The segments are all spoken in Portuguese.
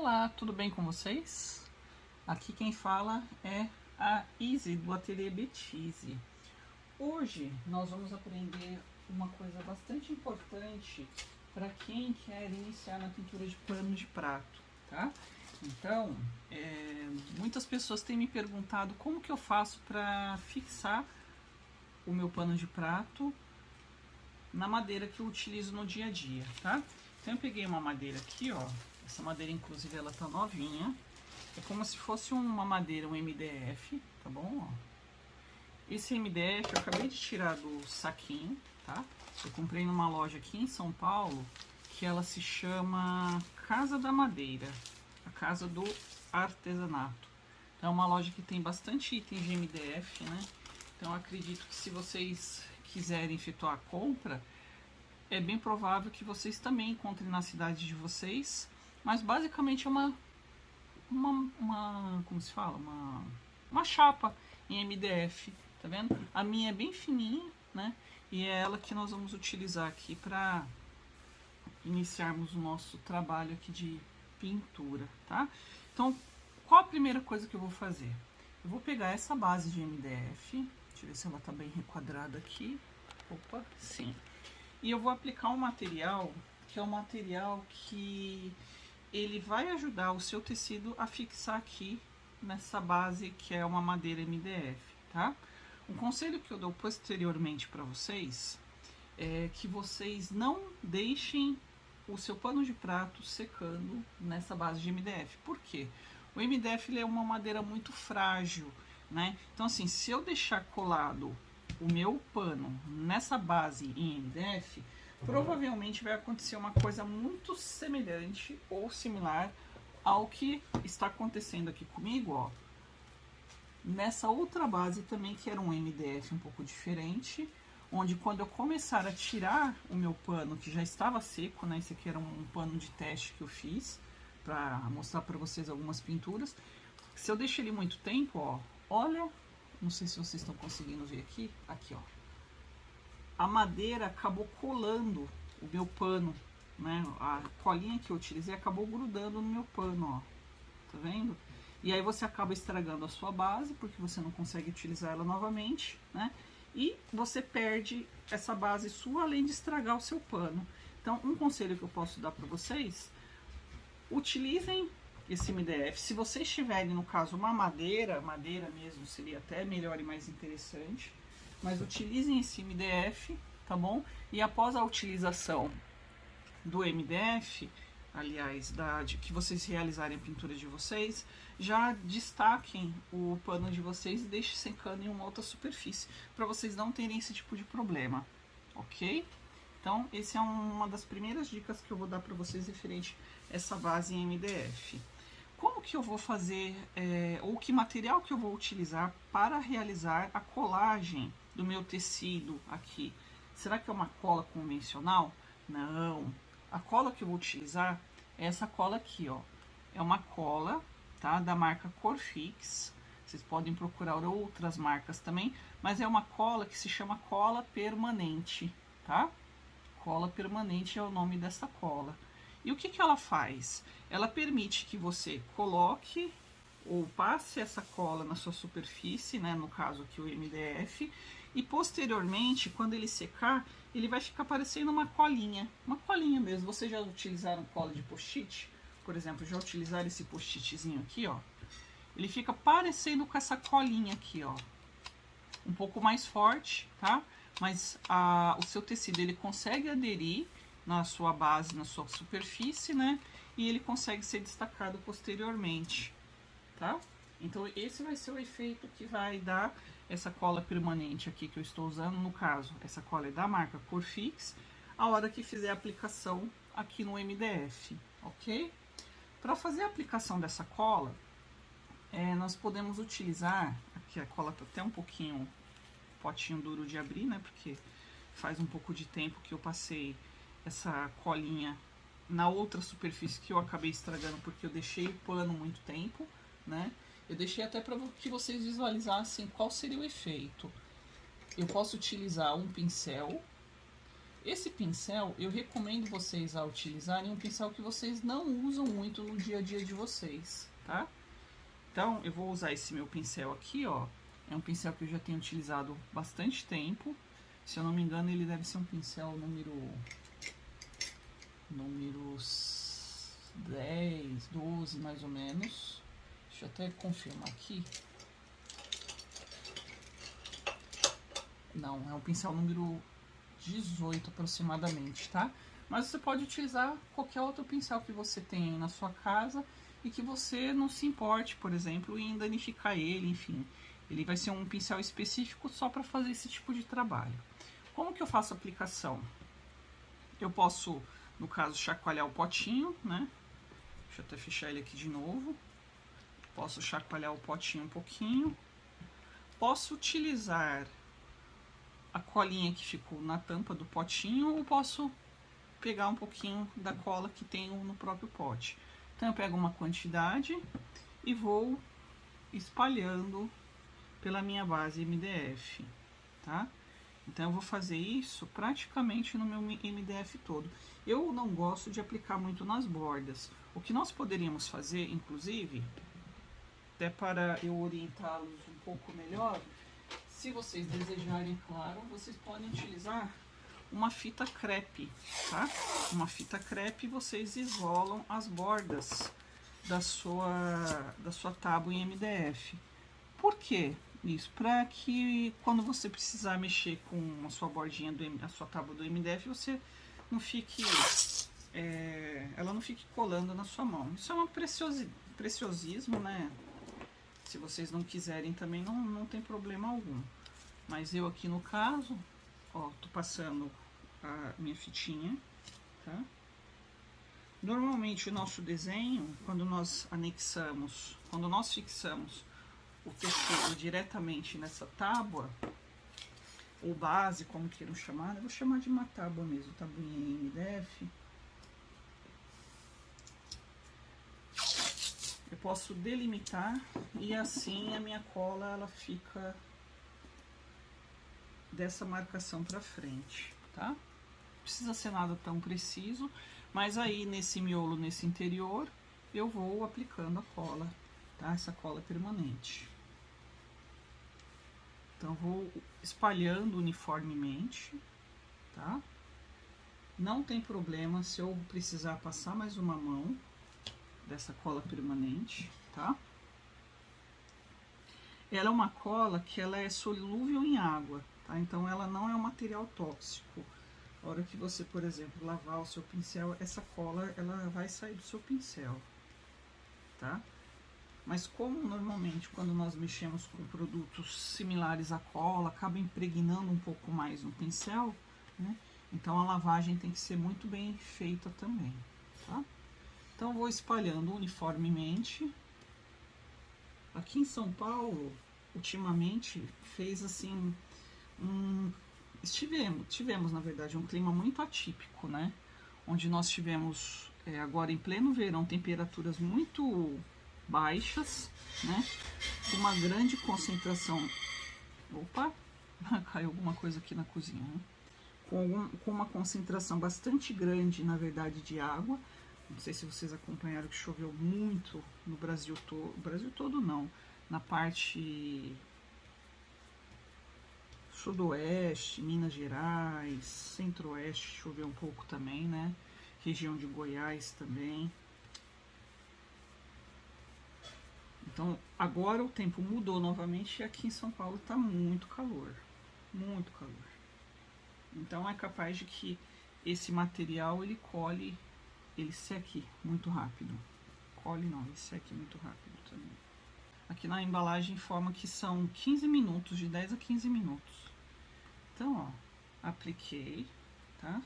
Olá, tudo bem com vocês? Aqui quem fala é a Izzy do Ateliê Betise. Hoje nós vamos aprender uma coisa bastante importante para quem quer iniciar na pintura de pano de prato, tá? Então, muitas pessoas têm me perguntado como que eu faço para fixar o meu pano de prato na madeira que eu utilizo no dia a dia, tá? Então eu peguei uma madeira aqui, ó. Essa madeira, inclusive, ela tá novinha. É como se fosse uma madeira, um MDF, tá bom? Ó. Esse MDF eu acabei de tirar do saquinho, tá? Eu comprei numa loja aqui em São Paulo, que ela se chama Casa da Madeira, a Casa do Artesanato. Então é uma loja que tem bastante itens de MDF, né? Então eu acredito que se vocês quiserem efetuar a compra, é bem provável que vocês também encontrem na cidade de vocês, mas basicamente é como se fala? Uma chapa em MDF, tá vendo? A minha é bem fininha, né? E é ela que nós vamos utilizar aqui para iniciarmos o nosso trabalho aqui de pintura, tá? Então, qual a primeira coisa que eu vou fazer? Eu vou pegar essa base de MDF, deixa eu ver se ela tá bem requadrada aqui. Opa, sim. E eu vou aplicar um material, que é um material que ele vai ajudar o seu tecido a fixar aqui nessa base que é uma madeira MDF, tá? Um conselho que eu dou posteriormente para vocês é que vocês não deixem o seu pano de prato secando nessa base de MDF. Por quê? O MDF ele é uma madeira muito frágil, né? Então assim, se eu deixar colado o meu pano nessa base em MDF, provavelmente vai acontecer uma coisa muito semelhante ou similar ao que está acontecendo aqui comigo, ó. Nessa outra base também, que era um MDF um pouco diferente, onde quando eu começar a tirar o meu pano, que já estava seco, né? Esse aqui era um pano de teste que eu fiz, para mostrar para vocês algumas pinturas. Se eu deixo ele muito tempo, ó, olha, não sei se vocês estão conseguindo ver aqui, ó. A madeira acabou colando o meu pano, né? A colinha que eu utilizei acabou grudando no meu pano, ó. Tá vendo? E aí você acaba estragando a sua base, porque você não consegue utilizar ela novamente, né? E você perde essa base sua, além de estragar o seu pano. Então, um conselho que eu posso dar para vocês: utilizem esse MDF. Se vocês tiverem, no caso, uma madeira mesmo, seria até melhor e mais interessante. Mas utilizem esse MDF, tá bom? E após a utilização do MDF, aliás, que vocês realizarem a pintura de vocês, já destaquem o pano de vocês e deixem secando em uma outra superfície, para vocês não terem esse tipo de problema, ok? Então, essa é uma das primeiras dicas que eu vou dar para vocês referente a essa base em MDF. Como que eu vou fazer, ou que material que eu vou utilizar para realizar a colagem do meu tecido aqui? Será que é uma cola convencional? Não. A cola que eu vou utilizar é essa cola aqui, ó. É uma cola, tá? Da marca Corfix. Vocês podem procurar outras marcas também, mas é uma cola que se chama cola permanente, tá? Cola permanente é o nome dessa cola. E o que que ela faz? Ela permite que você coloque ou passe essa cola na sua superfície, né, no caso aqui o MDF, e posteriormente, quando ele secar, ele vai ficar parecendo uma colinha mesmo. Vocês já utilizaram cola de post-it? Por exemplo, já utilizaram esse post-itzinho aqui, ó? Ele fica parecendo com essa colinha aqui, ó. Um pouco mais forte, tá? Mas o seu tecido, ele consegue aderir na sua base, na sua superfície, né? E ele consegue ser destacado posteriormente, tá? Então, esse vai ser o efeito que vai dar essa cola permanente aqui que eu estou usando. No caso, essa cola é da marca Corfix, a hora que fizer a aplicação aqui no MDF, ok? Para fazer a aplicação dessa cola, nós podemos utilizar, aqui a cola tá até um pouquinho, potinho duro de abrir, né? Porque faz um pouco de tempo que eu passei essa colinha na outra superfície que eu acabei estragando, porque eu deixei o pano muito tempo, né? Eu deixei até para que vocês visualizassem qual seria o efeito. Eu posso utilizar um pincel, Esse pincel, eu recomendo vocês a utilizarem um pincel que vocês não usam muito no dia a dia de vocês, tá? Então, eu vou usar esse meu pincel aqui, ó. É um pincel que eu já tenho utilizado bastante tempo. Se eu não me engano, ele deve ser um pincel número 10, 12, mais ou menos. Deixa eu até confirmar aqui. Não, é um pincel número 18 aproximadamente, tá? Mas você pode utilizar qualquer outro pincel que você tenha aí na sua casa e que você não se importe, por exemplo, em danificar ele, enfim. Ele vai ser um pincel específico só para fazer esse tipo de trabalho. Como que eu faço a aplicação? Eu posso, no caso, chacoalhar o potinho, né? Deixa eu até fechar ele aqui de novo. Posso chacoalhar o potinho um pouquinho. Posso utilizar a colinha que ficou na tampa do potinho ou posso pegar um pouquinho da cola que tem no próprio pote. Então eu pego uma quantidade e vou espalhando pela minha base MDF, tá? Então eu vou fazer isso praticamente no meu MDF todo. Eu não gosto de aplicar muito nas bordas. O que nós poderíamos fazer, inclusive, até para eu orientá-los um pouco melhor, se vocês desejarem, claro, vocês podem utilizar uma fita crepe, tá? Uma fita crepe, vocês isolam as bordas da sua tábua em MDF. Por quê? Isso, para que quando você precisar mexer com a sua bordinha, a sua tábua do MDF, você não fique, ela não fique colando na sua mão. Isso é um preciosismo, né? Se vocês não quiserem também não tem problema algum. Mas eu aqui no caso, ó, tô passando a minha fitinha, tá? Normalmente o nosso desenho, quando nós fixamos o tecido diretamente nessa tábua, ou base, como queiram chamar, eu vou chamar de uma tábua mesmo, tabuinha em MDF. Eu posso delimitar e assim a minha cola ela fica dessa marcação para frente, tá? Não precisa ser nada tão preciso, mas aí nesse miolo, nesse interior, eu vou aplicando a cola, tá? Essa cola permanente. Então vou espalhando uniformemente, tá? Não tem problema se eu precisar passar mais uma mão dessa cola permanente, tá? Ela é uma cola que ela é solúvel em água, tá? Então ela não é um material tóxico. A hora que você, por exemplo, lavar o seu pincel, essa cola ela vai sair do seu pincel, tá? Mas como normalmente quando nós mexemos com produtos similares à cola, acaba impregnando um pouco mais no pincel, né? Então a lavagem tem que ser muito bem feita também, tá? Então vou espalhando uniformemente. Aqui em São Paulo, ultimamente, fez assim, tivemos na verdade um clima muito atípico, né? Onde nós tivemos agora em pleno verão temperaturas muito baixas, né? Com uma grande concentração. Opa, caiu alguma coisa aqui na cozinha, né? Com uma concentração bastante grande, na verdade, de água. Não sei se vocês acompanharam que choveu muito no Brasil todo. Brasil todo não. Na parte sudoeste, Minas Gerais, centro-oeste choveu um pouco também, né? Região de Goiás também. Então, agora o tempo mudou novamente e aqui em São Paulo está muito calor. Muito calor. Então, é capaz de que esse material ele seque muito rápido. Ele seque muito rápido também. Aqui na embalagem informa que são 15 minutos, de 10 a 15 minutos. Então, ó, apliquei, tá?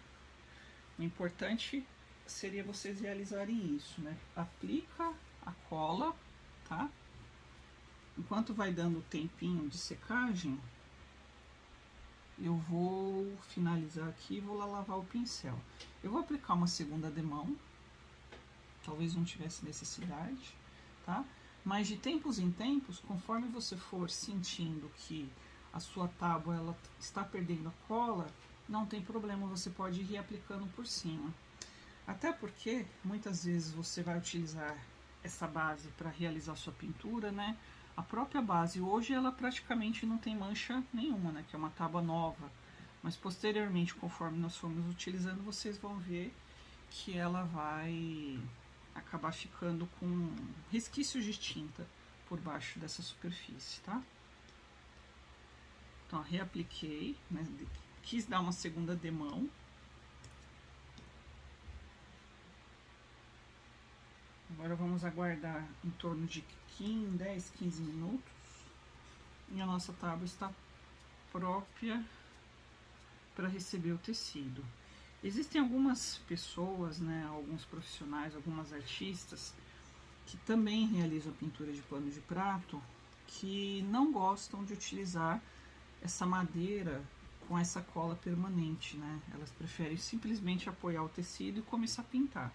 O importante seria vocês realizarem isso, né? Aplica a cola, tá? Enquanto vai dando o tempinho de secagem, eu vou finalizar aqui e vou lá lavar o pincel. Eu vou aplicar uma segunda demão, talvez não tivesse necessidade, tá? Mas de tempos em tempos, conforme você for sentindo que a sua tábua ela está perdendo a cola, não tem problema, você pode ir reaplicando por cima. Até porque muitas vezes você vai utilizar essa base para realizar sua pintura, né? A própria base hoje ela praticamente não tem mancha nenhuma, né? Que é uma tábua nova. Mas posteriormente, conforme nós formos utilizando, vocês vão ver que ela vai acabar ficando com resquícios de tinta por baixo dessa superfície, tá? Então, reapliquei, né? Quis dar uma segunda demão. Agora vamos aguardar em torno de 10, 15 minutos. E a nossa tábua está própria para receber o tecido. Existem algumas pessoas, né, alguns profissionais, algumas artistas que também realizam pintura de pano de prato que não gostam de utilizar essa madeira com essa cola permanente, né? Elas preferem simplesmente apoiar o tecido e começar a pintar.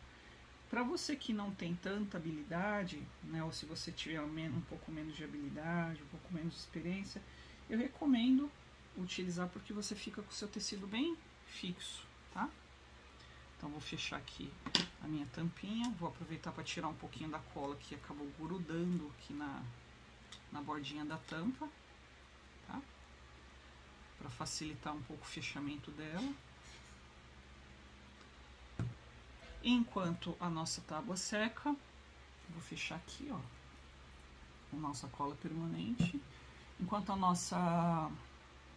Para você que não tem tanta habilidade, né, ou se você tiver um pouco menos de habilidade, um pouco menos de experiência, eu recomendo utilizar porque você fica com o seu tecido bem fixo, tá? Então vou fechar aqui a minha tampinha, vou aproveitar para tirar um pouquinho da cola que acabou grudando aqui na bordinha da tampa, tá? Para facilitar um pouco o fechamento dela. Enquanto a nossa tábua seca, vou fechar aqui, ó, com nossa cola permanente. Enquanto a nossa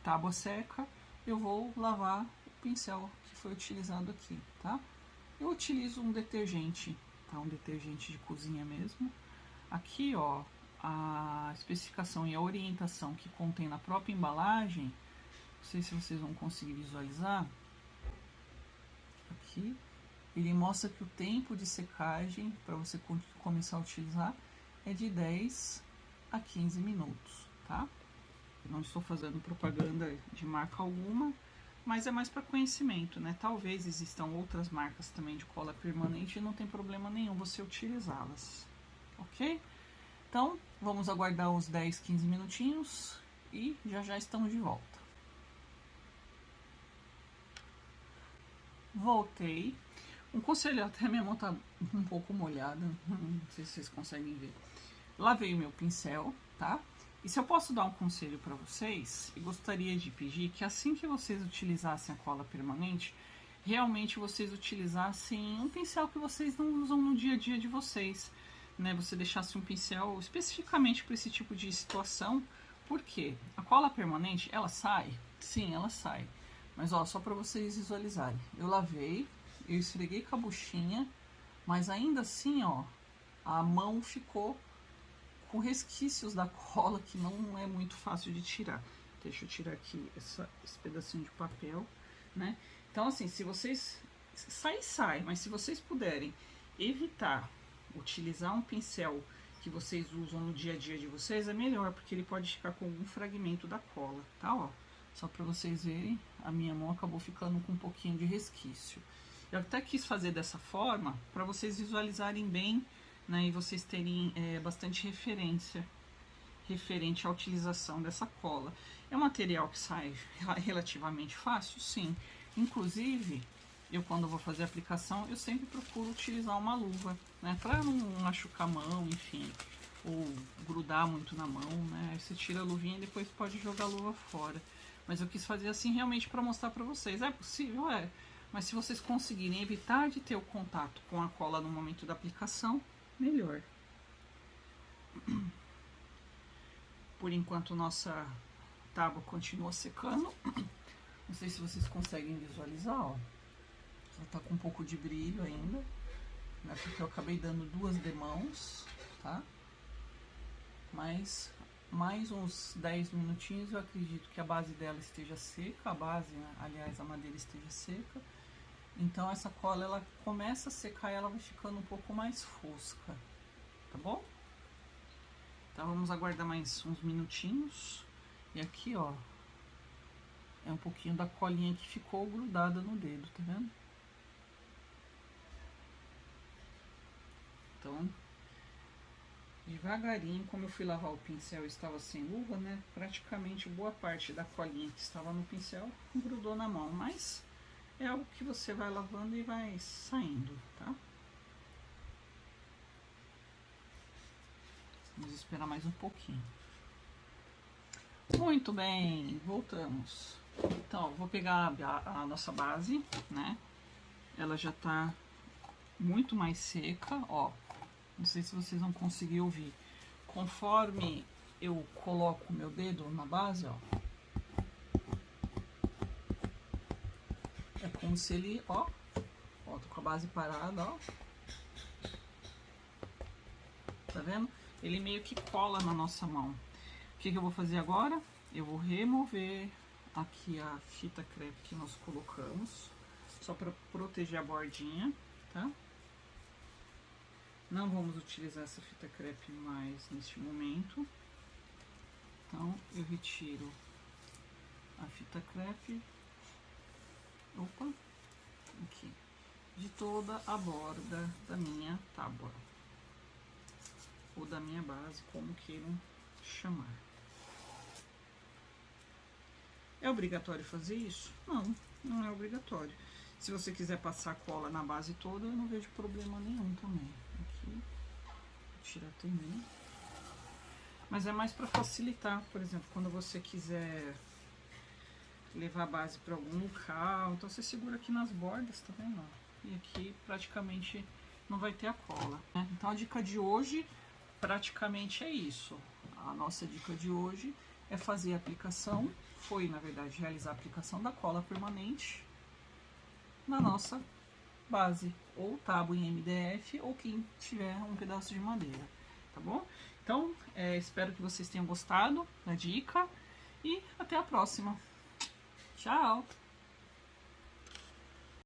tábua seca, eu vou lavar o pincel que foi utilizado aqui, tá? Eu utilizo um detergente, tá? Um detergente de cozinha mesmo. Aqui, ó, a especificação e a orientação que contém na própria embalagem, não sei se vocês vão conseguir visualizar, aqui, ele mostra que o tempo de secagem para você começar a utilizar é de 10 a 15 minutos, tá? Eu não estou fazendo propaganda de marca alguma, mas é mais para conhecimento, né? Talvez existam outras marcas também de cola permanente e não tem problema nenhum você utilizá-las, ok? Então, vamos aguardar uns 10, 15 minutinhos e já estamos de volta. Voltei. Um conselho, até minha mão tá um pouco molhada, não sei se vocês conseguem ver. Lavei o meu pincel, tá? E se eu posso dar um conselho para vocês, eu gostaria de pedir que assim que vocês utilizassem a cola permanente, realmente vocês utilizassem um pincel que vocês não usam no dia a dia de vocês, né? Você deixasse um pincel especificamente para esse tipo de situação, porque a cola permanente, ela sai? Sim, ela sai. Mas ó, só para vocês visualizarem, eu lavei, eu esfreguei com a buchinha, mas ainda assim, ó, a mão ficou com resquícios da cola que não é muito fácil de tirar. Deixa eu tirar aqui esse pedacinho de papel, né? Então, assim, se vocês... Sai, mas se vocês puderem evitar utilizar um pincel que vocês usam no dia a dia de vocês, é melhor, porque ele pode ficar com algum fragmento da cola, tá? Ó, só para vocês verem, a minha mão acabou ficando com um pouquinho de resquício. Eu até quis fazer dessa forma, para vocês visualizarem bem, né, e vocês terem bastante referência referente à utilização dessa cola. É um material que sai relativamente fácil, sim. Inclusive, eu quando vou fazer a aplicação, eu sempre procuro utilizar uma luva, né, para não machucar a mão, enfim, ou grudar muito na mão, né. Aí você tira a luvinha e depois pode jogar a luva fora. Mas eu quis fazer assim realmente para mostrar para vocês. É possível? É. Mas se vocês conseguirem evitar de ter o contato com a cola no momento da aplicação, melhor. Por enquanto nossa tábua continua secando. Não sei se vocês conseguem visualizar, ó. Ela tá com um pouco de brilho ainda, né? Porque eu acabei dando 2 demãos, tá? Mas mais uns 10 minutinhos eu acredito que a base dela esteja seca, a base, né? Aliás, a madeira esteja seca. Então essa cola ela começa a secar e ela vai ficando um pouco mais fosca, tá bom? Então vamos aguardar mais uns minutinhos. E aqui, ó, é um pouquinho da colinha que ficou grudada no dedo, tá vendo? Então, devagarinho, como eu fui lavar o pincel e estava sem luva, né? Praticamente boa parte da colinha que estava no pincel grudou na mão, mas é algo que você vai lavando e vai saindo, tá? Vamos esperar mais um pouquinho. Muito bem, voltamos. Então, vou pegar a nossa base, né? Ela já tá muito mais seca, ó. Não sei se vocês vão conseguir ouvir. Conforme eu coloco o meu dedo na base, ó. É como se ele, ó. Ó, tô com a base parada, ó. Tá vendo? Ele meio que cola na nossa mão. O que eu vou fazer agora? Eu vou remover aqui a fita crepe que nós colocamos, só para proteger a bordinha, tá? Não vamos utilizar essa fita crepe mais neste momento. Então, eu retiro a fita crepe, opa, aqui, de toda a borda da minha tábua, ou da minha base, como queiram chamar. É obrigatório fazer isso? Não, não é obrigatório. Se você quiser passar cola na base toda, eu não vejo problema nenhum também. Aqui, vou tirar também. Mas é mais para facilitar, por exemplo, quando você quiser levar a base para algum local, então você segura aqui nas bordas, tá vendo? E aqui praticamente não vai ter a cola, né? Então a dica de hoje praticamente é isso. A nossa dica de hoje é fazer a aplicação, foi na verdade realizar a aplicação da cola permanente na nossa base, ou tábua em MDF, ou quem tiver um pedaço de madeira, tá bom? Então, espero que vocês tenham gostado da dica e até a próxima. Tchau!